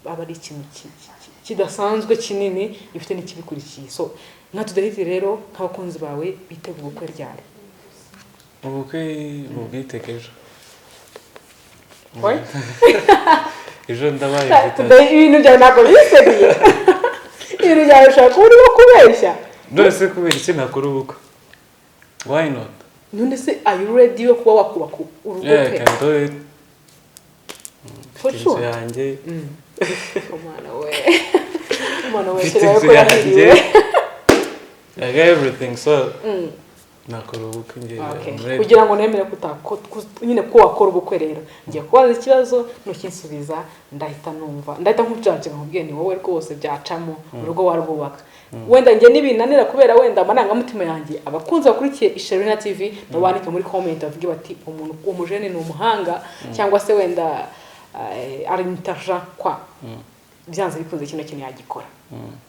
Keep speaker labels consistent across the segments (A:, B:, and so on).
A: aba ari ikintu kidasanzwe kinini gifite n'ikibikurikiye. So natudahite rero nk'abakunzi bawe bitega ubukwe ryari?
B: ubukwe bwitekereje
A: What?
B: ejo ndabaye
A: ibintu byawe ntabwo bisebiye. Ibintu byawe ushaka kuba urimo kubeshya.
B: none se kubera iki nakora ubukwe? Why not?
A: None se are you ready yo kuba wakubaka urugo pe?
B: Yeah, I can do it.
A: For sure.
B: yanjye
A: Umwana we shirayo ko yahiriwe.
B: I got everything, so nakora ubukwe ngiye.
A: Okay. Kugira ngo nemere nyine ko wakora ubukwe rero ngiye kubaza ikibazo nukinsubiza ndahita numva ndahita nkujanje nkubwiye ni wowe rwose byacamo urugo warubaka. Wenda ngiye nibinanira kubera wenda amananga mutima yanjye abakunzi bakurikiye Isherina TV no bandike muri comment bavuge bati umuntu umujene ni umuhanga cyangwa se wenda ari intelligent kwa byanze bikunze kino kintu yagikora.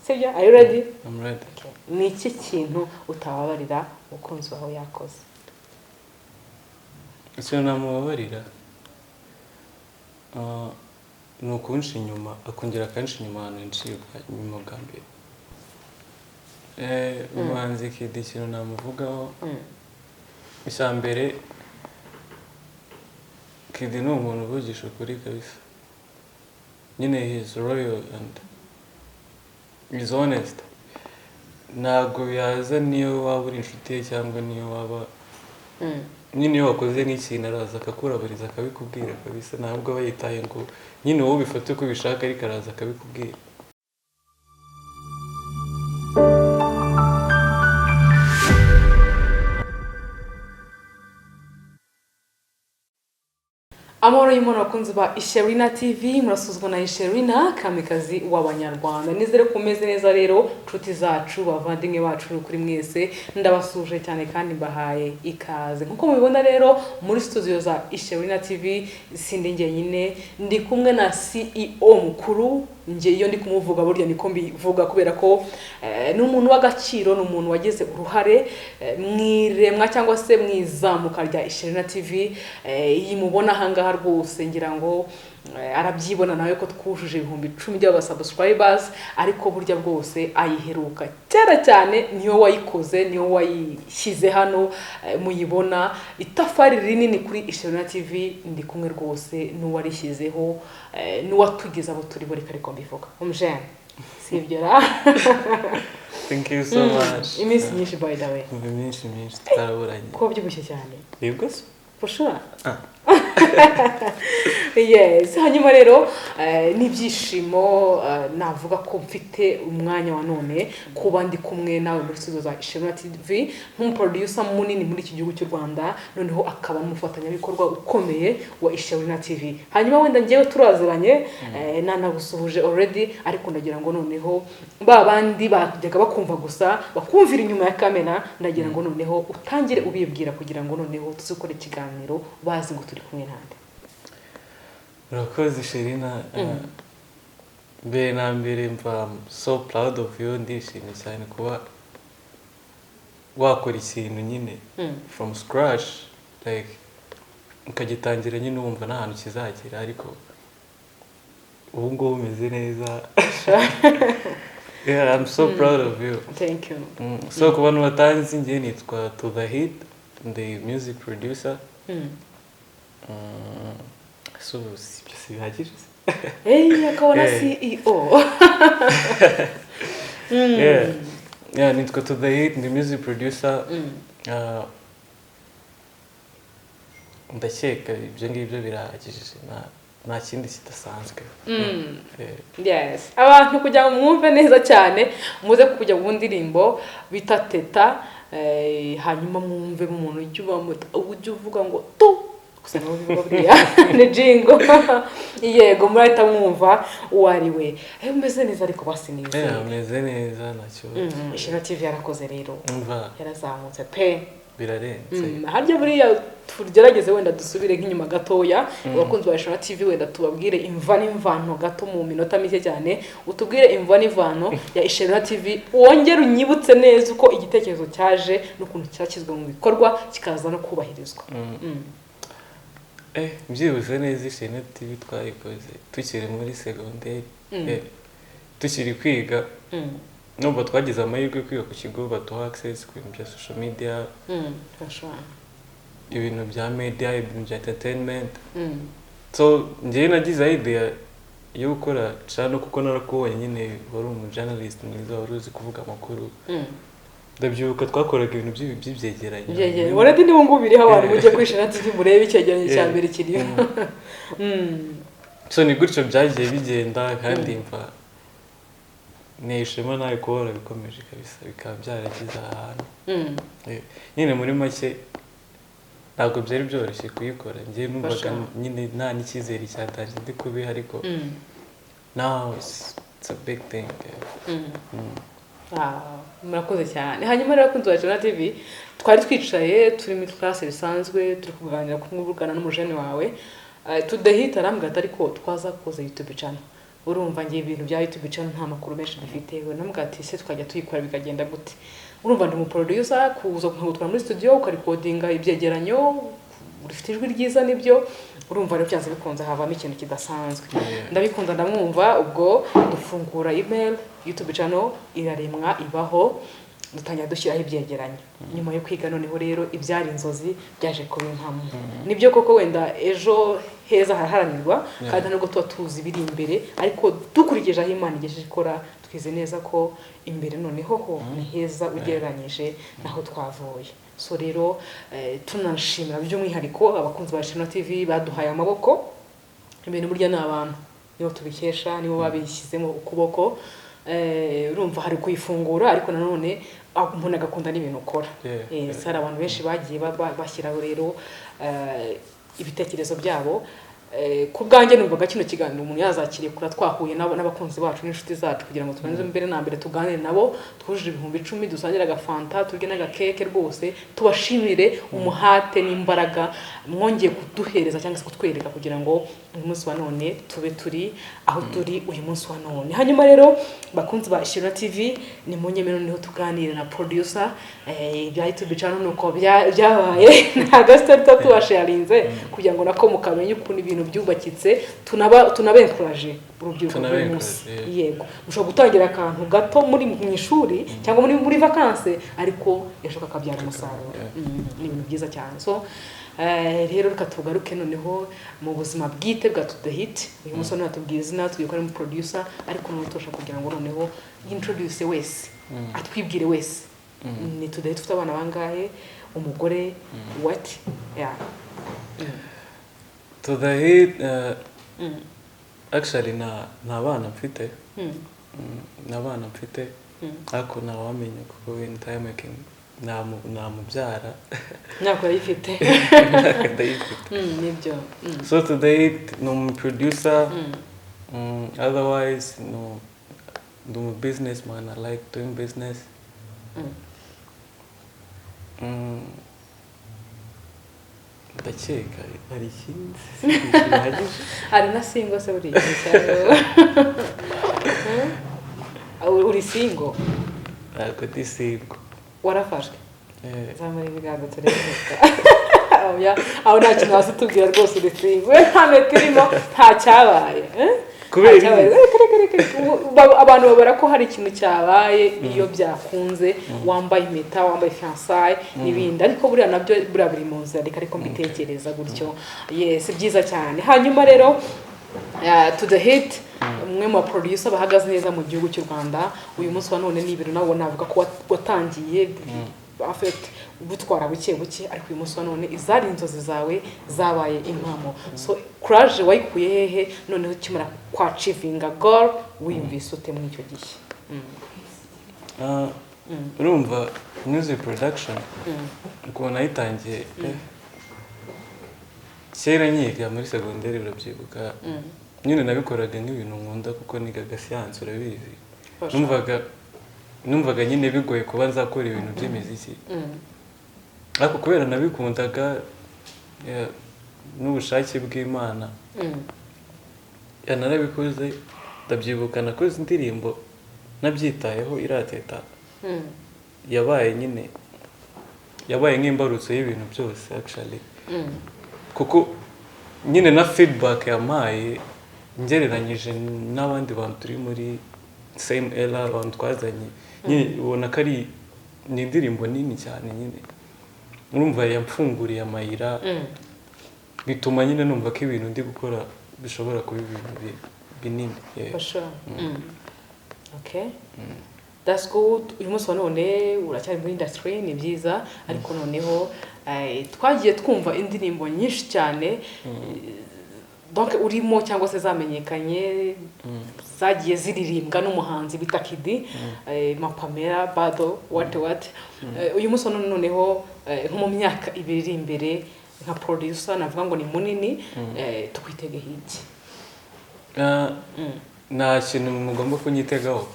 A: Sibyo? Are you ready?
B: I'm ready.
A: Okay. Ni iki kintu utababarira umukunzi wawe yakoze?
B: Icyo namubabarira ni ukunsha inyuma akongera akansha inyuma ahantu ncibwa nyuma bwa mbere. Umuhanzi Kid ikintu namuvugaho icya mbere, Kid ni umuntu uvugisha ukuri kabisa. Nyine he is loyal and is honest. Ntabwo yaza niyo waba uri inshuti ye cyangwa niyo waba nyine iyo wakoze nk'ikintu araza akakuraburiza akabikubwira kabisa. Ntabwo aba yitaye ngo nyine wowe ubifate uko ubishaka ariko araza akabikubwira.
A: Amahoro y'umuntu bakunzi ba Isherina TV, murasuzwa na Isherina kamikazi w'abanyarwanda. Nizere ko umeze neza rero nshuti zacu bavandimwe bacu kuri mwese, ndabasuje cyane kandi mbahaye ikaze. Nkuko mubibona rero muri studio za Isherina TV sindi njyenyine, ndi kumwe na CEO mukuru. Nje iyo ndi kumuvuga burya niko mbivuga kubera ko ni umuntu w'agaciro, ni umuntu wageze uruhare mwiremwa cyangwa se mwizamuka rya Isherina TV. Yimubona hangaha rwose ngira ngo arabyibona nawe ko twujuje 10,000 by'abasubscribers, ariko burya bwose ayiheruka cyera cyane niyo wayikoze, niyo wayishyize hano muyibona itafari rinini kuri Isherina TV. Ndi kumwe rwose n'uwarishyizeho n'uwatugeza abo turi buri kariko mbivuga umjene sibyo ra.
B: Thank you so much.
A: Imisi nyinshi by the way.
B: Imisi twaraburanye.
A: Ko byibushye cyane.
B: Yego se?
A: For sure. Yes, hanyuma rero nibyishimo navuga ko mfite umwanya wa none kuba ndi kumwe nawe muri studio za Isherina TV nk'umuproducer munini muri iki gihugu cy'u Rwanda, noneho akaba n'umufatanyabikorwa ukomeye wa Isherina TV. Hanyuma wenda ngiye turaziranye nanagusuhuje already, ariko ndagira ngo noneho babandi bajyaga bakumva gusa bakumvira inyuma ya kamera, ndagira ngo noneho utangire ubibwira kugira ngo noneho tuzikore ikiganiro bazi ngo turi kumwe nande.
B: Urakoze Isherina. Mbere na mbere mva so proud of you, ndishimye cyane kuba wakora ikintu nyine from scratch, like ukagitangira nyine wumva nta hantu kizagera, ariko ubu ngubu umeze neza. Yeah, I'm so proud of you.
A: Thank you.
B: So ku bantu batanzi ngiye nitwa To The Hit, the music producer. So si bihagije.
A: Akabona CEO.
B: Yeah, nitwa To The Hit, the music producer. Ndakeka ibyo ngibyo birahagije, nta kindi kidasanzwe.
A: Yes, abantu kujya mwumve neza cyane muze kujya mu ndirimbo bita Teta, hanyuma mwumve umuntu ujya uvuga ngo tu gusa nawe bivuga buriya ni jingo. Yego murahita mwumva uwari we. Umeze neza ariko basinize.
B: Umeze neza nacyo.
A: Isherina TV yarakoze rero. Yarazamutse pe.
B: Birarenze.
A: Harya buriya tugerageze wenda dusubire nk'inyuma gatoya, abakunzi ba Isherina TV wenda tubabwire imva n'imvano gato mu minota mike cyane, utubwire imva n'imvano ya Isherina TV, wongere unyibutse neza uko igitekerezo cyaje n'ukuntu cyakizwe mu bikorwa kikaza no kubahirizwa.
B: byibuze neza Ishimwe TV twayikoze tukiri muri segonderi tukiri kwiga nubwo twagize amahirwe kwiga ku kigo baduha access ku bintu bya social media ibintu bya media ibintu bya entertainment so njyewe nagize idea yo gukora channel kuko narakubonye nyine wari umu journalist mwiza wari uzi kuvuga amakuru ndabyibuka twakoraga ibintu by'ibyegeranyo
A: already nibo ngubiriho abantu mujye kwishana TV murebe icyegeranyo cya mbere kiriyo
B: so ni gutyo byagiye bigenda kandi mva nishema nawe kubona bikomeje kabisa bikaba byaragize ahantu nyine muri make ntabwo byari byoroshye kuyikora njye numvaga nyine nta n'icyizere cyatangiye ndi kubiha ariko now it's a big thing
A: murakoze cyane hanyuma rero kunzi wa Jona TV twari twicaye turi muri classe bisanzwe turi kuganira kumuvugana n'umujene wawe tudahita arambwira ariko twaza koza YouTube channel urumva ngiye ibintu bya YouTube channel nta makuru menshi dufite we namubwira ati se twajya tuyikora bikagenda gute urumva ndi mu producer kuza kugutwara muri studio ukarecordinga ibyegeranyo ufite ijwi ryiza nibyo urumva rero byanze bikunze havamo ikintu kidasanzwe ndabikunda ndamwumva ubwo dufungura email YouTube channel iraremwa ibaho dutangira dushyiraho ibyegeranyo nyuma yo kwiga noneho rero ibyari inzozi byaje kuba impamo nibyo koko wenda ejo heza haraharanirwa kandi nubwo tuba tuzi biri imbere ariko dukurikije aho Imana igejeje ikora twize neza ko imbere noneho ho ni heza ugereranyije naho twavuye so rero tunashimira by'umwihariko abakunzi ba Jona TV baduhaye amaboko ibintu burya n'abantu nibo tubikesha nibo babishyizemo ukuboko urumva hari kuyifungura ariko nanone umuntu agakunda n'ibintu ukora sara abantu benshi bagiye bashyiraho rero ibitekerezo byabo ku bwanjye numvaga kino kiganiro umuntu yazakiriye kura twahuye n'abakunzi bacu n'inshuti zacu kugira ngo tubanze mbere na mbere tuganire nabo twujuje 10,000 dusangira agafanta turye n'agakeke rwose tubashimire umuhate n'imbaraga mwongeye kuduhereza cyangwa se kutwereka kugira ngo uyu munsi wa none tube turi aho turi uyu munsi wa none hanyuma rero bakunzi ba Jona TV ni munyemero niho tuganire na producer bya YouTube channel nuko byabaye nta story tubasharinze kugira ngo nako mukamenye ukuntu ibintu byubakitse tunabencourage urubyiruko rw'umunsi yego ushobora gutangira akantu gato muri mu ishuri cyangwa muri vacances ariko ejo kakabyara umusaruro ni ibintu byiza cyane so rero reka tugaruke noneho mu buzima bwite bwa tudahit uyu munsi none atubwiza na tugiye ari mu producer ariko none tosha kugira ngo noneho introduce wese atwibwire wese ni tudahit ufite abana bangahe umugore what
B: tudahit actually nta bana mfite n'abana mfite ariko ntawamenya kuko when time namubyara
A: nako yifite nibyo
B: so today no producer otherwise no I'm a businessman. I like doing business. Ndakeka hari ikindi
A: hari na single se buri cyaro uri single
B: ndi single
A: warafashwe zamara ibiganza tureka aho nta kintu hasi tubwira rwose uri single hano turimo nta cyabaye abantu babara ko hari ikintu cyabaye iyo byakunze wambaye impeta wambaye fiançailles n'ibindi ariko buriya nabyo buri mu nzira ariko mbitekereza gutyo yes byiza cyane hanyuma rero tudahit umwe mu producer bahagaze neza mu gihugu cy'u Rwanda uyu munsi wa none n'ibiro nawo navuga ko watangiye afet gutwara buke buke ariko uyu munsi wa none izari inzozi zawe zabaye impamo so courage wayikuye hehe noneho kimara kwa achieving a goal wiyumvise ute muri icyo gihe
B: urumva music production uko nayitangiye kera nyiga muri segonderi urabyibuka nyine nabikoraga nk'ibintu nkunda kuko nigaga science urabizi numvaga nyine bigoye kuba nzakora ibintu by'imiziki ariko kubera nabikundaga n'ubushake bw'Imana narabikoze ndabyibuka nakoze indirimbo nabyitayeho irateta yabaye nk'imbarutso y'ibintu byose actually kuko nyine na feedback yampaye ngereranyije n'abandi bantu turi muri same era abantu twazanye nyine ubona ko ari ni indirimbo nini cyane nyine urumva yamfunguriye amayira bituma nyine numva ko ibintu ndi gukora bishobora kuba ibintu binini
A: for sure okay that's good uyu munsi wa none uracyari muri industry ni byiza ariko noneho twagiye twumva indirimbo nyinshi cyane donc urimo cyangwa se zamenyekanye zagiye ziririmbwa n'umuhanzi bita Kidi Mapamela Bado what uyu munsi wa none noneho nko mu myaka ibiri iri imbere nka producer navuga ngo ni munini tukwitege iki
B: nta kintu mugomba kunyitegaho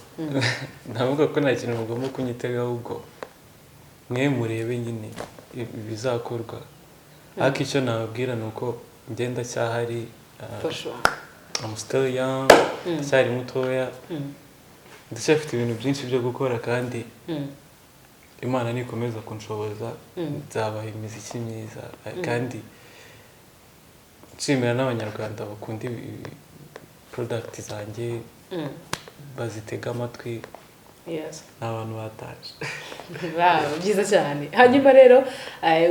B: navuga ko nta kintu mugomba kunyitegaho ubwo mwe murebe nyine bizakorwa ariko icyo nababwira ni uko ngenda cyahari I'm still young cyari mutoya ndacyafite ibintu byinshi byo gukora kandi Imana nikomeza kunshoboza nzabaha imiziki myiza kandi nshimira n'abanyarwanda bakunda product zanjye bazitega amatwi
A: yes
B: n'abantu bataje
A: byiza cyane hanyuma rero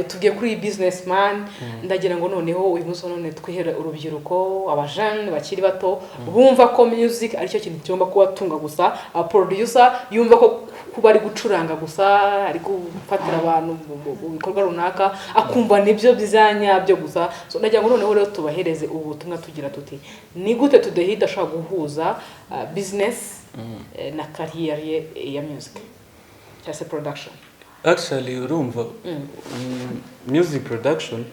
A: utubwiye kuri businessman ndagira ngo noneho uyu munsi none twihera urubyiruko abajane bakiri bato bumva ko music ari cyo kintu cyomba kubatunga gusa a producer yumva ko kuba ari gucuranga gusa ari gufatira abantu mu bikorwa runaka akumva nibyo bizanya byo gusa so ndagira ngo noneho rero tubahereze ubutumwa tugira tuti ni gute tudahita ashaka guhuza business na career ya music cyase production
B: actually urumva music production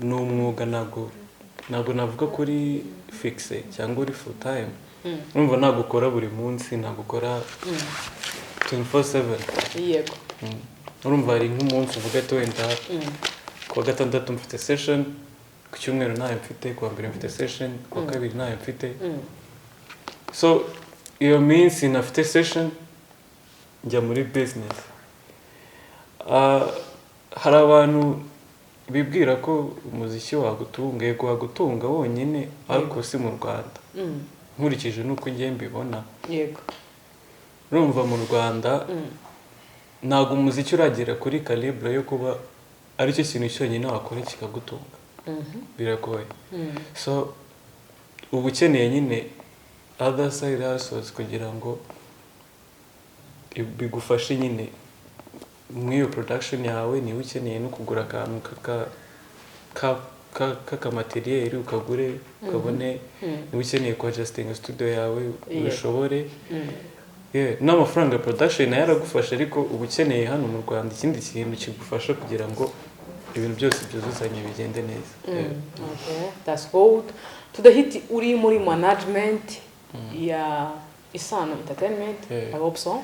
B: ni umwuga ntabwo navuga kuri fixe cyangwa uri full time urumva ntabwo ukora buri munsi ntabwo ukora 24/7
A: yego
B: urumva hari nk'umunsi uvuga ati wenda kuwa gatandatu mfite session ku cyumweru nayo mfite kuwa mbere mfite session kuwa kabiri nayo mfite so iyo minsi nafite session njya muri business hari abantu bibwira ko umuziki wagutunga yego wagutunga wonyine ariko si mu Rwanda nkurikije nuko ngiye mbibona
A: yego
B: urumva mu Rwanda ntabwo umuziki uragera kuri calibre yo kuba ari cyo kintu cyonyine wakora kikagutunga biragoye so ubu ukeneye nyine other side hustles kugira ngo bigufashe nyine mw'iyo production yawe niba ukeneye no kugura akantu k'akamateriyeri ukagure ukabone niba ukeneye kuadjustinga studio yawe ubishobore n'amafaranga ya production nayo aragufasha ariko uba ukeneye hano mu Rwanda ikindi kintu kigufasha kugira ngo ibintu byose byuzuzanye bigende neza
A: okay that's good tudahita uri muri management ya Isano Entertainment I hope so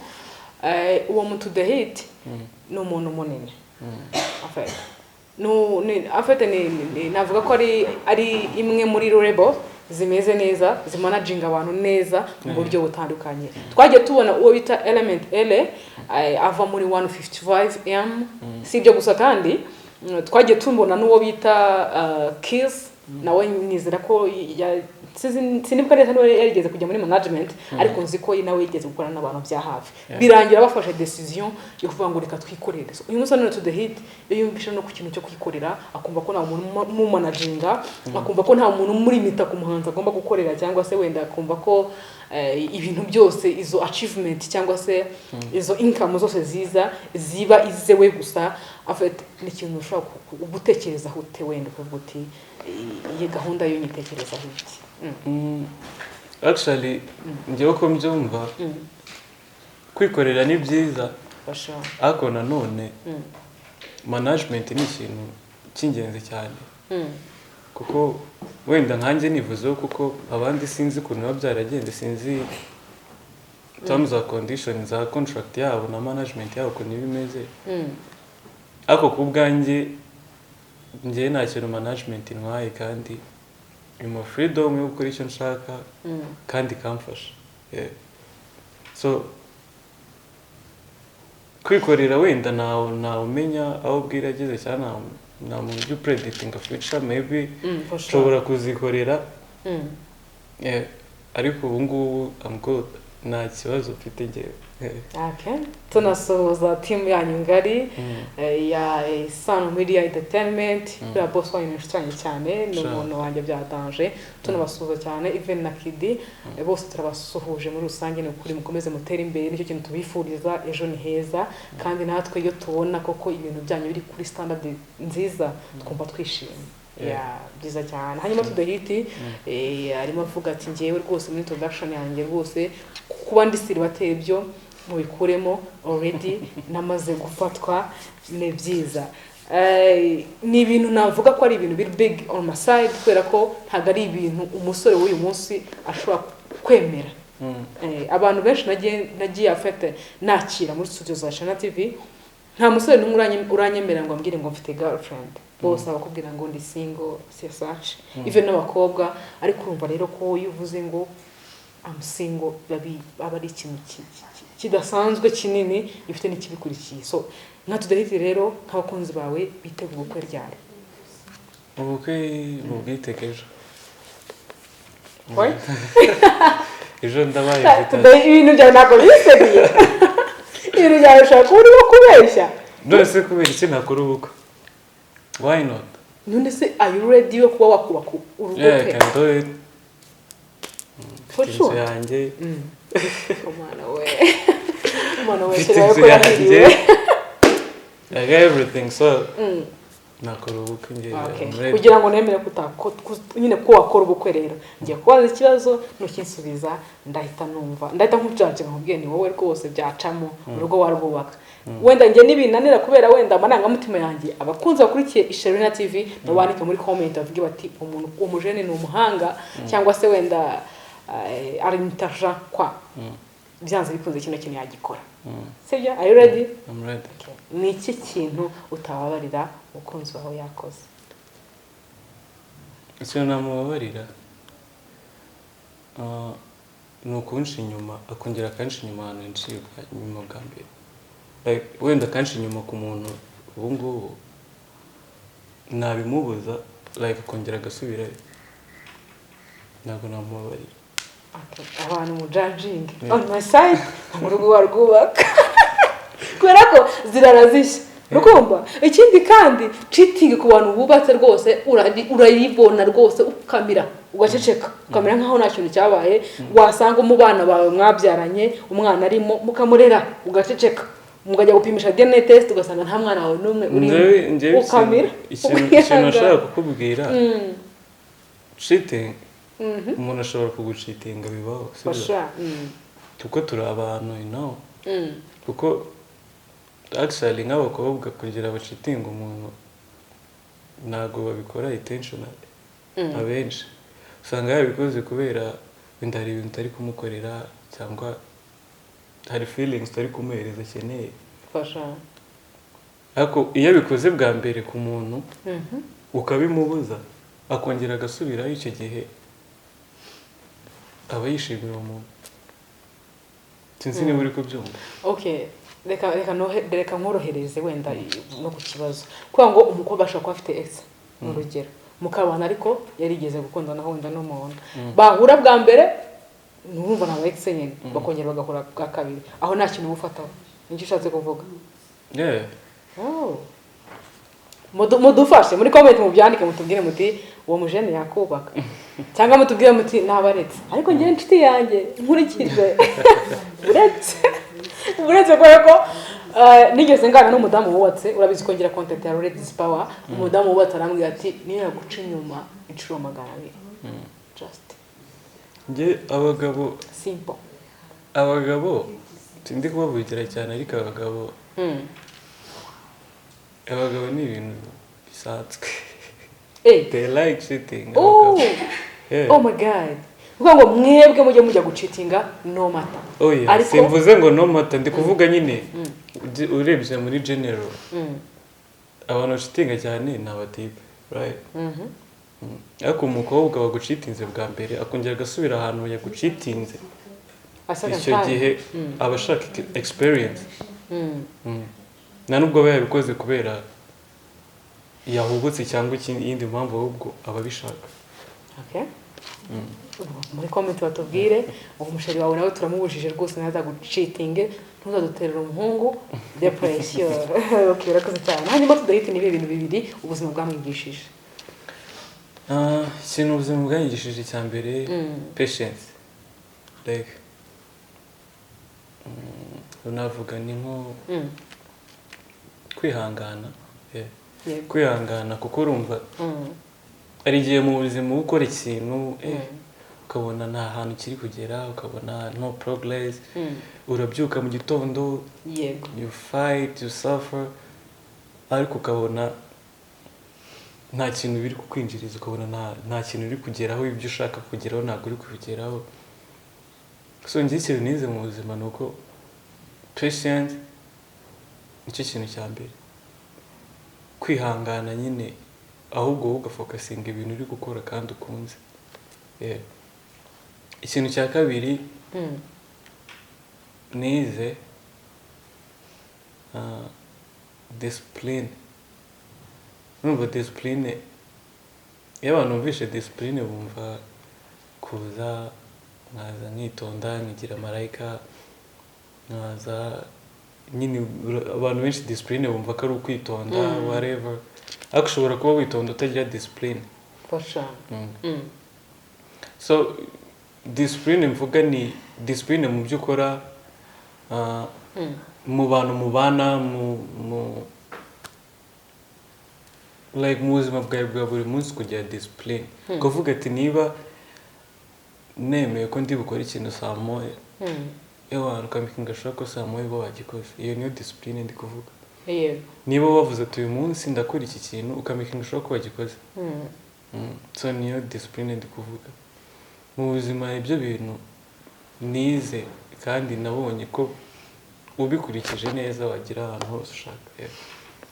A: uwo muntu tudahita ni umuntu munini afite navuga ko ari imwe muri label zimeze neza zimanaginga abantu neza mu buryo butandukanye twagiye tubona uwo bita Element L ava muri 155M si ibyo gusa kandi twagiye tumbona n'uwo bita Kiss nawe nizera ko sinibwa neza niwe yarigeze kujya muri management ariko nzi ko nawe yigeze gukorana n'abantu bya hafi birangira bafashe decision yo kuvuga ngo reka twikorere uyu munsi none to the hit iyo yumvisha no ku kintu cyo kwikorera akumva ko nta muntu mu managinga akumva ko nta muntu muri mita ku muhanzi agomba gukorera cyangwa se wenda akumva ko ibintu byose izo achievement cyangwa se izo income zose ziba izewe gusa afite n'ikintu ushaka gutekereza hute wenda kuvuga uti iyi gahunda yo nyitekereza iki
B: actually njyewe ko mbyumva kwikorera ni byiza ariko nanone management ni ikintu cy'ingenzi cyane kuko wenda nkanjye nivuzeho kuko abandi sinzi ukuntu biba byaragenze sinzi terms and conditions za contract yabo na management yabo ukuntu bimeze ariko ku bwanjye njye nta kintu management intwaye kandi ima freedom yo gukora icyo nshaka kandi kamfasha so kwikorera wenda nawe umenya aho bwira ageze cyane nta muntu ujya upreditinga future maybe
A: for sure.
B: nshobora kuzikorera
A: Mm.
B: ariko ubu ngubu I'm good nta kibazo mfite njyewe
A: Okay. Tunasuhuza timu yanyu ngari ya Sano Media Entertainment kuri boss wanyu nshitanye cyane n'umuntu wanjye byadanje tunabasuhuza cyane even na Kidi bose turabasuhuje muri rusange no kuri mukomeze mutera imbere nicyo kintu tubifuriza ejo ni heza kandi natwe iyo tubona koko ibintu byanyu biri kuri standard nziza twumva twishimye byiza cyane hanyuma tudahiti arimo avuga ati ngewe rwose muri introduction yanjye rwose kuba ndi siribateye byo mubikuremo already namaze gufatwa ne byiza ni ibintu navuga ko ari ibintu biri big on my side kubera ko ntago ari ibintu umusore w'uyu munsi ashobora kwemera abantu benshi nagiye affect nakira muri studio za Channel TV nta musore n'umwe uranyemera ngo ambwire ngo mfite girlfriend bose abakubwira ngo ndi single CSH even n'abakobwa ariko urumva rero ko yuvuze ngo I'm single aba ari ikintu kidasanzwe kinini ifite n'ikibikurikiye so natudahite rero nk'abakunzi bawe biteguye ubukwe ryari
B: ubukwe bwitekereje
A: Why?
B: ejo ndabaye
A: ibintu byawe ntabwo bisebiye ibintu byawe ushaka kuba urimo kubeshya
B: none se kubera iki ntakora ubukwe why not
A: none se are you ready yo kuba wakubaka urugo pe
B: can do it
A: for sure
B: yanjye
A: umwana we shirayo ko yahiriwe
B: I got everything so nakora ubukwe njye
A: kugira ngo nemere nyine ko wakora ubukwe rero ngiye kubaza ikibazo nukinsubiza ndahita nkujanje nkubwiye ni wowe rwose byacamo urugo warubaka wenda njye nibinanira kubera wenda amarangamutima yanjye abakunzi bakurikiye Isherina TV nabandike muri comment bavuge bati umuntu umujene ni umuhanga cyangwa se wenda ari intelligent kwa byanze bikunze kino kintu yagikora sibyo are you ready
B: I'm ready
A: ni iki kintu utababarira ukunzi wawe yakoze
B: icyo namubabarira ni ukunshi inyuma akongera akanshi inyuma ahantu ncibwa nyuma bwa mbere like wenda akanshi inyuma ku muntu ubu ngubu nabimubuza like akongera agasubirayo ntabwo namubabarira
A: abantu mu judging on my side mu rugo warwubaka kubera ko zirarazishya rukumva ikindi kandi cheating ku bantu bubatse rwose urayibona rwose ukamira ugaceceka ukamira nkaho nta kintu cyabaye wasanga umubana bawe mwabyaranye umwana arimo mukamurera ugaceceka mugajya gupimisha DNA test ugasanga nta mwana wawe n'umwe uri ukamira
B: ikintu nashaka kukubwira cheating umuntu ashobora kugucitinga bibaho
A: sibyo
B: kuko turi abantu kuko actually nk'abakobwa kugira abacitinga umuntu ntabwo babikora intentionally abenshi usanga yabikoze kubera wenda hari ibintu utari kumukorera cyangwa hari feelings utari kumuhereza akeneye ariko iyo abikoze bwa mbere ku muntu ukabimubuza akongera agasubiraho icyo gihe aba yishimira umuntu sinzi niba uri kubyumva
A: okay reka nkorohereze wenda no ku kibazo kuko ngo umukobwa ashobora kuba afite ex mu rugero mukabana ariko yarigeze gukundana wenda n'umuntu bahura bwa mbere n'urumva na ex nyine bakongera bagahura bwa kabiri aho nta kintu bufataho nicyo ushatse kuvuga mudufashe muri comment mubyandike mutubwire muti uwo mujene yakubaka cyangwa mutubwire muti nabaretse ariko ngiye inshuti yanjye nkurikije uretse ko nigeze ngana n'umudamu wubatse urabizi ko ngira content ya Ladies Power umudamu wubatse arambwira ati niyo yaguca inyuma inshuro 200 just
B: nge abagabo sindi kubavugira cyane ariko abagabo ni ibintu bisanzwe they like cheating
A: oh my god uvuga ngo mwebwe mujye mujya gucitinga no matter
B: ariko simvuze ngo no matter ndi kuvuga nyine urebye muri general abantu cheatinga cyane ni abatipe right ariko umukobwa wagucitinze bwa mbere akongera agasubira ahantu yagucitinze icyo gihe aba ashaka experience nta nubwo aba yabikoze kubera yahubutse cyangwa iyindi mpamvu ahubwo ababishaka.
A: Okay. Muri comment batubwire umusheri wawe nawe turamubujije rwose naza gucitinge ntuzaduterera umuhungu depression. Okay, urakoze cyane. Hanyuma tudahita nibe ibintu bibiri ubuzima bwamwigishije.
B: Ikintu ubuzima bwanyigishije cya mbere patience, like unavuga ni nko kwihangana, kwihangana kuko urumva ari igihe mu buzima ukora ikintu ukabona nta hantu kiri kugera, ukabona no progress, urabyuka mu gitondo, you fight, you suffer, ariko ukabona nta kintu biri kukwinjiriza, ukabona nta kintu uri kugeraho, ibyo ushaka kugeraho ntabwo uri kubigeraho. So njye ikintu nize mu buzima ni uko patient nicyo kintu cya mbere, kwihangana nyine, ahubwo wowe ugafokasinga ibintu uri gukora kandi ukunze. Ikintu cya kabiri nize discipline. Numva discipline, iyo abantu bumvishe discipline bumva kuza nkaza nkitonda nkigira marayika, nkaza nyine abantu benshi discipline bumva ko ari ukwitonda whatever, ariko ushobora kuba witonda utagira discipline. So discipline mvuga ni discipline mu byo ukora, mu bantu mubana, like mu buzima bwawe bwa buri munsi kugira discipline. Kuvuga ati niba nemeye ko ndi bukora ikintu saa moya, ewana ukamikinga ashobora ko saa moya uba wagikoze, iyo niyo discipline ndi kuvuga. Niba wavuze ati uyu munsi ndakora iki kintu ukamikinga ashobora ko wagikoze, so niyo discipline ndi kuvuga. Mu buzima ibyo bintu nize kandi nabonye ko ubikurikije neza wagira ahantu hose ushaka.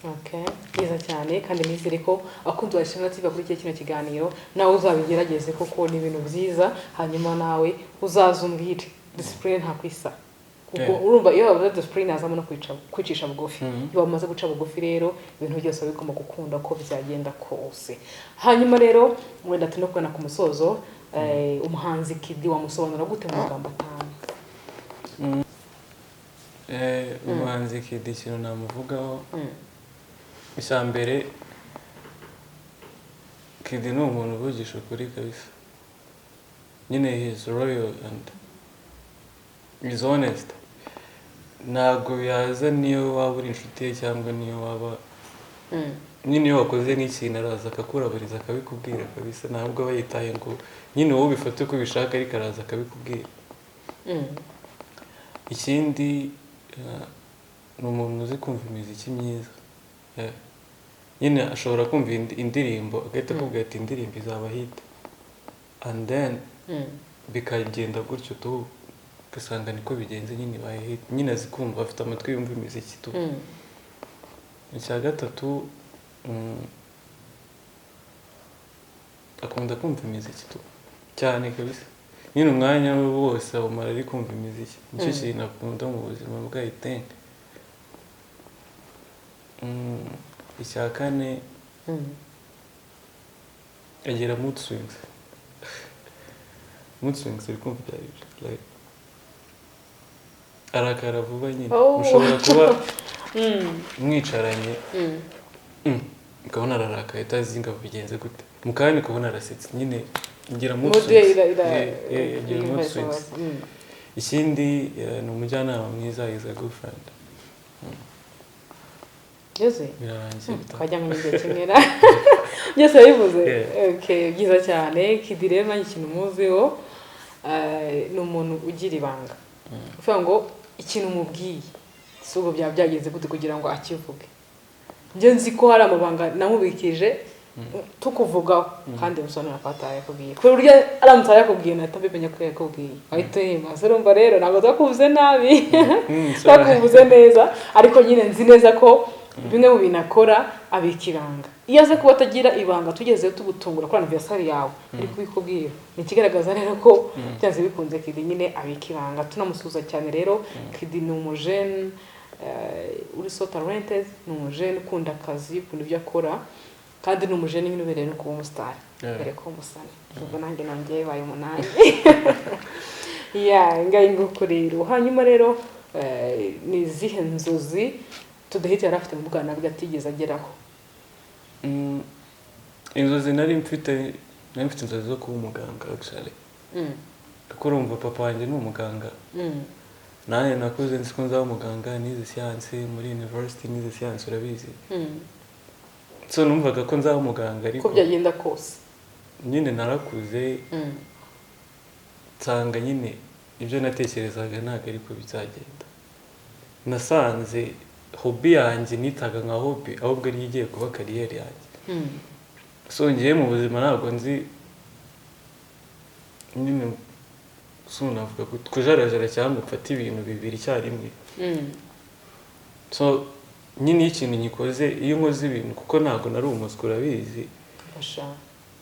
A: Okay, byiza cyane kandi nizere ko akunze washimira TV kuri kino kiganiro nawe uzabigerageze koko ni ibintu byiza, hanyuma nawe uzazumbwire discipline nta kwisa. Kuko urumva iyo bavuze discipline azamo no kwicisha bugufi. Iyo bamaze guca bugufi rero ibintu byose bigomba gukunda ko byagenda kose. Hanyuma rero wenda tuno kwana ku musozo, umuhanzi Kid wamusobanura gute mu magambo atanu?
B: Umuhanzi Kid ikintu namuvugaho, icya mbere Kid ni umuntu uvugisha ukuri kabisa. Nyine he is loyal and is honest. Ntabwo yaza niyo waba uri inshuti ye cyangwa niyo waba nyine iyo wakoze n'ikintu araza akakuraburiza akabikubwira kabisa, ntabwo aba yitaye ngo nyine wowe ubifate uko ubishaka, ariko araza akabikubwira. Ikindi ni umuntu uzi kumva imiziki myiza. Nyine ashobora kumva indirimbo agahita akubwira ati indirimbo izaba hit, and then bikagenda gutyo tu ugasanga niko bigenze, nyine baye hit. Nyine azi kumva, afite amatwi yumva imiziki tu. Icya gatatu akunda kumva imiziki tu cyane kabisa, nyine umwanya wose awumara ari kumva imiziki. Nicyo kintu akunda mu buzima bwa itenge. Icya kane agira mood swings. Mood swings uri kumva byari like arakara vuba nyine. Mushobora kuba mwicaranye ukabona ararakaye utazi ngo bigenze gute, mukanya ukabona arasetse, nyine ngira mood swings. Ikindi ni umujyanama mwiza, is a good friend.
A: Byose
B: birarangiye
A: twajya mu gihe kimera byose bivuze. Okay, byiza cyane. Kid rero nanjye ikintu muziho ni umuntu ugira ibanga. Uvuga ngo ikintu mubwiye sugo byageze gute kugira ngo akivuge. Nje nzi ko hari amabanga namubikije tukuvugaho kandi umusonera kwataye kubwiye. Kuri buryo aramutse yakubwiye natabimenya ko yakubwiye. Ahite mazerumva rero ntabwo zakuvuze nabi. Zakuvuze neza, ariko nyine nzi neza ko bimwe mu binakora abikiranga. Iyo aze kuba atagira ibanga tugeze tugutungura kuri anniversary yawe ariko kubikubwira ni kigaragaza rero ko byanze bikunze Kid nyine abikiranga. Tunamusuza cyane rero. Kid ni umujene uri so talented, ni umujene ukunda akazi, ukunda ibyo akora. kandi ni umujene nyine ubereye no kuba umusitari
B: Yeah.
A: mbere ko umusani ubwo nanjye nongeye baye umunani ngaho nguko rero hanyuma rero ni izihe nzozi tudahita yari afite mu bwana bwe atigeze ageraho?
B: inzozi nari mfite inzozi zo kuba umuganga actually kuko urumva papa wanjye ni umuganga nanjye nakuze nzi ko nzaba umuganga nize siyansi muri university nize siyansi urabizi so numvaga ko nzaba umuganga ariko
A: ko byagenda kose
B: nyine narakuze nsanga nyine ibyo natekerezaga ntabwo ariko bizagenda nasanze hobby yanjye nitaga nka hobby ahubwo ari igiye kuba kariyeri yanjye so ngiye mu buzima ntabwo nzi nyine navuga kujarajara cyangwa gufata ibintu bibiri icyarimwe so nyine iyo ikintu nyikoze iyo nkoze ibintu kuko ntabwo nari umuswa urabizi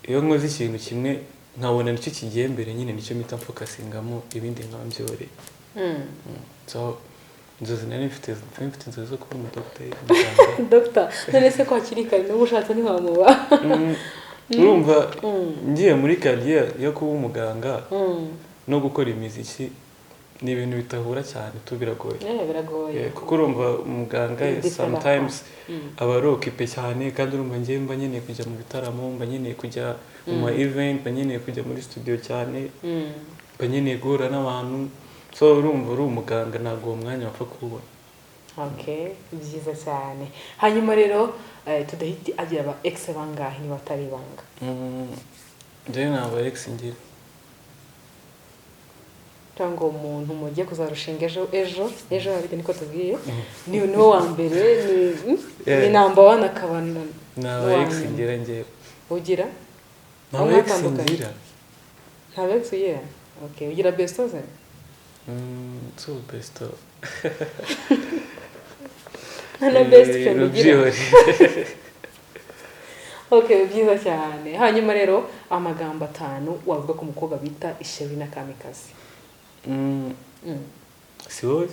B: iyo nkoze ikintu kimwe nkabona nicyo kigiye mbere nyine nicyo mpita mfokasingamo ibindi nkambyore so inzozi nari mfite inzozi zo kuba umudogiteri
A: dogita none se ko hakiri kare n'ubu ushatse ntiwamuba
B: urumva ngiye muri kariyeri yo kuba umuganga no gukora imiziki ni ibintu bitahura cyane biragoye
A: biragoye
B: kuko urumva umuganga sometimes aba ari okipe cyane kandi urumva ngiye mba nkeneye kujya mu bitaramo mba nkeneye kujya mu ma event mba nkeneye kujya muri studio cyane mba nkeneye guhura n'abantu so urumva uri umuganga ntabwo uwo mwanya wapfa kuwubona.
A: Byiza cyane hanyuma rero tudahita agira aba ex bangahe niba atari ibanga?
B: njyewe naba ex ngira
A: cyangwa umuntu mugiye kuzarushinga ejo habite niko tubwiye niwe wa mbere ni number 1 akaba
B: naba ex ngira njyewe
A: ugira
B: naba ex ngira
A: nta ex ugira ugira besto ze
B: so besto
A: na best friend ugira byiza cyane hanyuma rero amagambo 5 wavuga ko umukobwa bita Isherina Kamikazi.
B: si wowe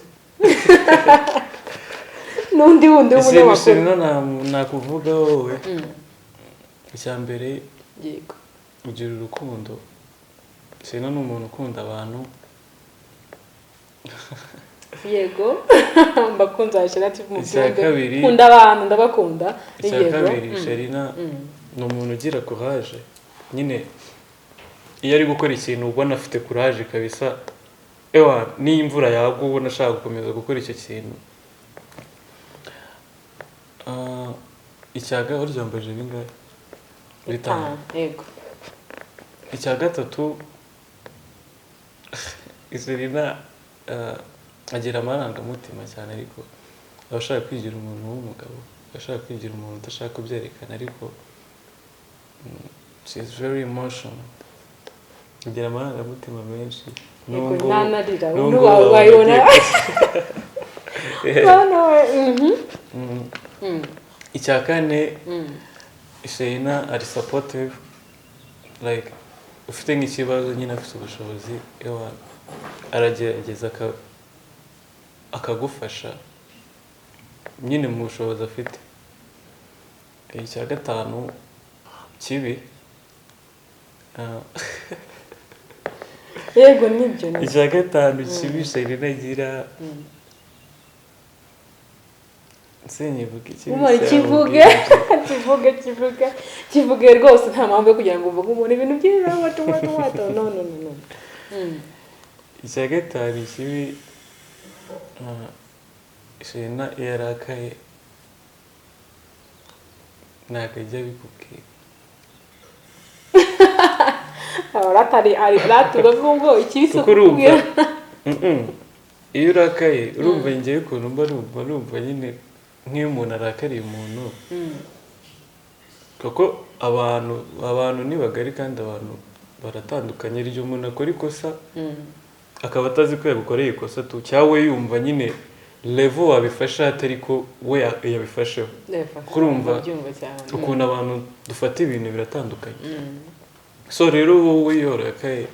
A: n'undi wundi w'umunyamakuru
B: Isherina nakuvuga wowe icya mbere
A: yego
B: ugira urukundo Isherina ni umuntu ukunda abantu
A: yego mbakunze Isherina
B: kabiri
A: kunda abantu ndabakunda
B: yego kabiri Isherina ni umuntu ugira courage nyine iyo ari gukora ikintu ubona afite courage kabisa niyo imvura yagwa ubona ashaka gukomeza gukora icyo kintu. icyaga uryambaje bingahe?
A: bitanu yego.
B: icya gatatu Isherina agira amarangamutima cyane ariko aba ashaka kwigira umuntu w'umugabo ashaka kwigira umuntu udashaka kubyerekana ariko she is very emotional agira amarangamutima menshi
A: nubwo nanarira wayibona
B: icya kane Isherina ari supportive like ufite nk'ikibazo nyine afite ubushobozi aragerageza akagufasha nyine mu bushobozi afite. icya gatanu kibi
A: yego nibyo
B: icya gatanu kibi Isherina agira
A: kivuge rwose nta mpamvu yo kugira ngo uvuge umuntu ibintu byiza wato no
B: icya gatanu kibi Isherina iyo arakaye ntabwo ajya abikubwira
A: aratuga nk'ubwo ikibise
B: kukubwira iyo urakaye urumva ngewe ukuntu mba numva nyine nk'iyo umuntu arakariye umuntu kuko abantu ni bagari kandi abantu baratandukanye igihe umuntu akora ikosa akaba atazi ko yagukoreye ikosa cyangwa yumva nyine level wabifasha atari ko we yabifasheho kurumva ukuntu abantu dufata ibintu biratandukanye so rero wowe yorakaye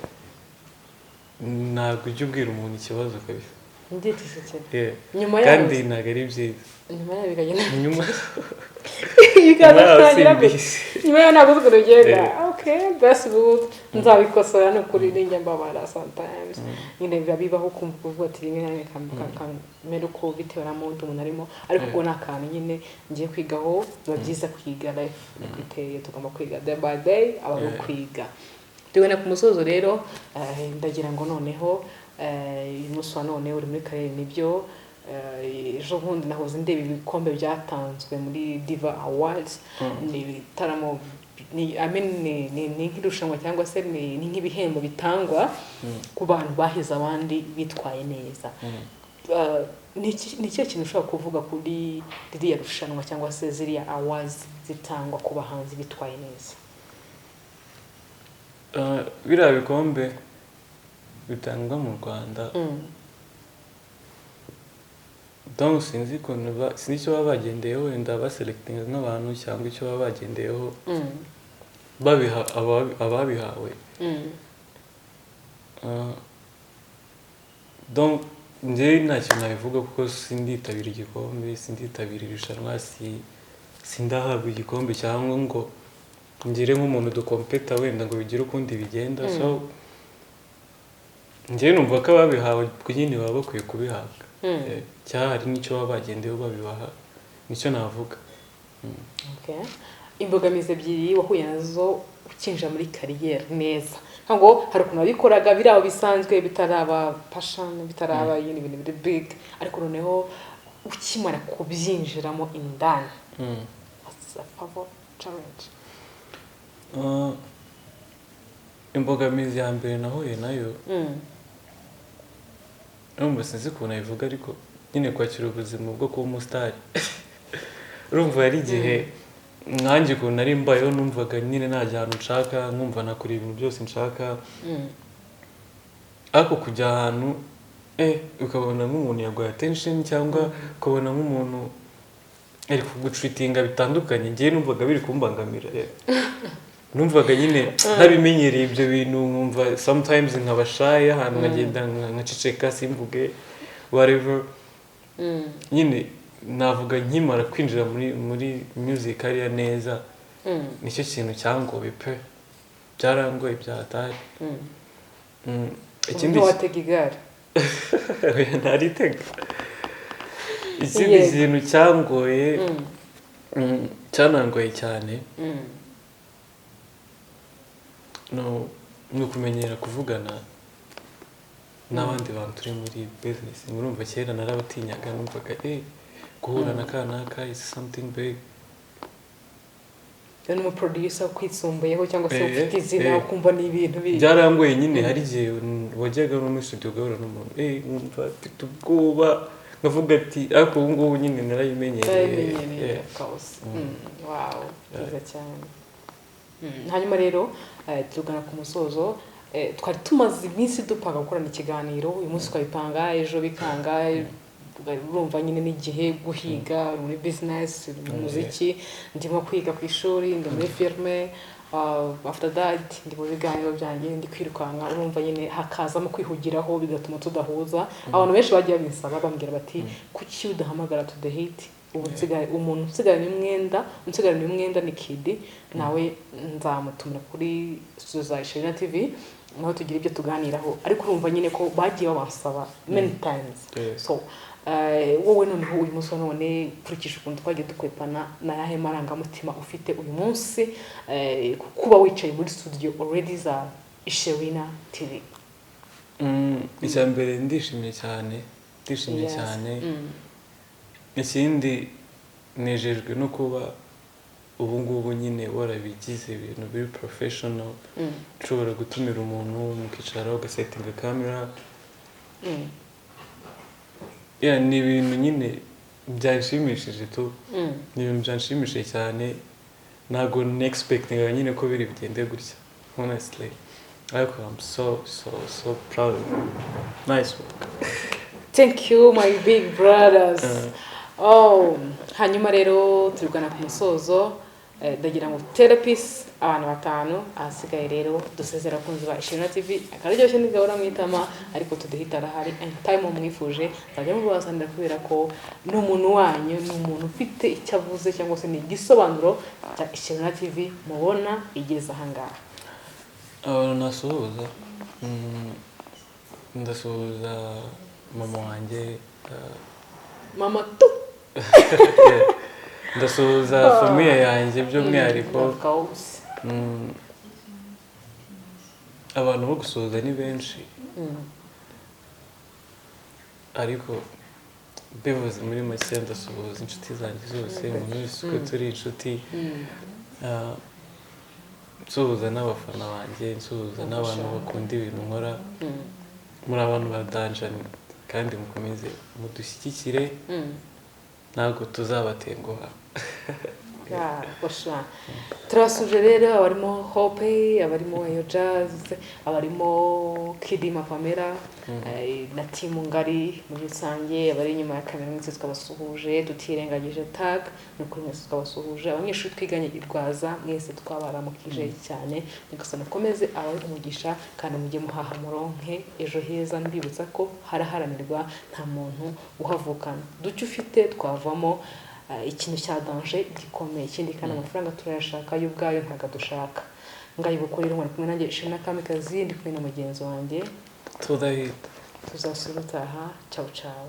B: ntabwo ujya ubwira umuntu ikibazo kabisa
A: Ndicecekera.
B: Yeah.
A: Nyuma
B: kandi
A: yaho
B: ntabwo ari byiza
A: nyuma yaho bikagenda
B: nyuma
A: bikaza
B: yaho
A: kurangira gute
B: simbizi.
A: nyuma yaho ntabwo uzi ukuntu bigenda
B: Yeah.
A: okay that's good nzabikosora no kuri ninjye mbabara sometimes nyine biba bibaho kumva kuvuga ati rimwe na rimwe kamera uko bitewe na mood umuntu arimo ariko ubwo ni akantu nyine ngiye kwigaho biba byiza kwiga life uko iteye tugomba kwiga day by day aba ari ukwiga tubona ku musozo rero ndagira ngo noneho uyu munsi wa none uri muri karere nibyo ejo bundi nahoze ndeba ibikombe byatanzwe muri Diva Awards ni ibitaramo ni nk'irushanwa cyangwa se ni nk'ibihembo bitangwa ku bantu bahize abandi bitwaye neza ni ikihe kintu ushobora kuvuga kuri ririya rushanwa cyangwa se ziriya awards zitangwa ku bahanzi bitwaye neza
B: biriya bikombe bitangwa mu Rwanda donc sinzi icyo baba bagendeyeho wenda baselectinga nk'abantu cyangwa icyo baba bagendeyeho babiha ababihawe donc njye nta kintu nabivuga kuko sinditabira igikombe sinditabira irushanwa sindahabwa igikombe cyangwa ngo ngire nk'umuntu dukompeta wenda ngo bigire ukundi bigenda so njye numva ko ababihawe nyine baba bakwiye kubihabwa cyahari n'icyo baba bagendeyeho babibaha nicyo navuga
A: imbogamizi ebyiri wahuye nazo ukinjira muri kariyeri neza ntabwo hari ukuntu wabikoraga biri aho bisanzwe bitaraba passion bitaraba ibintu biri big ariko noneho ukimara kubyinjiramo indani what's a favor challenge
B: imbogamizi ya mbere nahuye nayo urumva sinzi ukuntu nabivuga ariko nyine kwakira ubuzima bwo kuba umusitari urumva hari igihe nkanjye ukuntu nari mbayeho numvaga nyine najya ahantu nshaka nkumva nakora ibintu byose nshaka ariko kujya ahantu ukabona nk'umuntu yaguha attention cyangwa ukabona nk'umuntu ari kugutritinga bitandukanye njyewe numvaga biri kumbangamira numvaga nyine ntabimenyereye ibyo bintu nkumva sometimes nkabashaye ahantu nkagenda nkaceceka simvuge whatever nyine navuga nkimara kwinjira muri music hariya neza nicyo kintu cyangoye pe byarangoye byatari
A: ikindi watega igare
B: ntaritega ikindi kintu cyangoye cyanangoye cyane ni ukumenyera kuvugana n'abandi bantu turi muri business murumva kera narabatinyaga numvaga guhura na kanaka is something big
A: cyane mu producer kwitsumbuyeho cyangwa se ufite izina ukumva ni ibintu
B: byarangoye nyine hari igihe wajyaga no muri studio ugahura n'umuntu numva mfite ubwoba ngavuga ati ariko ubu ngubu nyine narayimenyereye
A: wow byiza cyane hanyuma rero tugana ku musozo twari tumaze iminsi dupanga gukorana ikiganiro uyu munsi twabipanga ejo bikanga urumva nyine n'igihe guhiga muri business mu muziki ndimo kwiga ku ishuri ndi muri firme after that ndi mu biganiro byanjye ndi kwirukanka urumva nyine hakazamo kwihugiraho bigatuma tudahuza abantu benshi bagiye binsaba bambwira bati kuki udahamagara to the hit umuntu usigaranye umwenda ni Kid nawe nzamutumira kuri studio za Sherina TV naho tugira ibyo tuganiraho ariko urumva nyine ko bagiye babansaba many times so wowe noneho uyu munsi none kurikije ukuntu twagiye dukwepana na yahe marangamutima ufite uyu munsi kuba wicaye muri studio already za Sherina TV
B: icya mbere ndishimye cyane ikindi nejejwe no kuba ubu ngubu nyine warabigize ibintu biri professional ushobora gutumira umuntu mukicara ugasetinga kamera ni ibintu nyine byanshimishije tu ni ibintu byanshimishije cyane ntabwo nexpectinga nyine ko biri bigende gutya honestly ariko I'm so proud of you. Nice work.
A: Thank you my big brothers. Hanyuma rero turugana ku musozo ndagira ngo therapist abantu 5 ahasigaye rero dusezera kunzi ba Ishimwe TV akaryoshye nigahora mwitama ariko tudehita arahari and time umwifuje nzajya mubazanira kubera ko n'umuntu wanyu n'umuntu ufite icyo avuze cyangwa se ni igisobanuro cya Ishimwe TV mubona igeze ahangaha.
B: abantu nasuhuza ndasuhuza mama wanjye
A: mama tu
B: ndasuhuza famiye yanjye by'umwihariko abantu bo gusuhuza ni benshi ariko bivuze muri make ndasuhuza inshuti zanjye zose umuntu wese uko turi inshuti nsuhuza n'abafana banjye nsuhuza n'abantu bakunda ibintu nkora muri abantu badanjani kandi mukomeze mudushyigikire ntabwo tuzabatenguha.
A: turasuje rero abarimo Hope abarimo Ayo Jazz abarimo Kidima Pamela na team ngari muri rusange abari inyuma ya kamera mwese twabasuhuje tutirengagije tag n'ukuri mwese twabasuhuje abanyeshuri twiganye irwaza mwese twabaramukije cyane nyagasana komeze abaye umugisha kandi mujye muhaha muronke ejo heza mbibutsa ko haraharanirwa nta muntu uhavukana duce ufite twavamo ikintu cya danger gikomeye ikindi kandi amafaranga turayashaka y'ubwayo ntaga dushaka ngayibukorera umwe kumwe nanjye Ishimwe Kamikazi ndi kumwe na mugenzi wanjye
B: tudahita
A: tuzasubira utaha ciao ciao.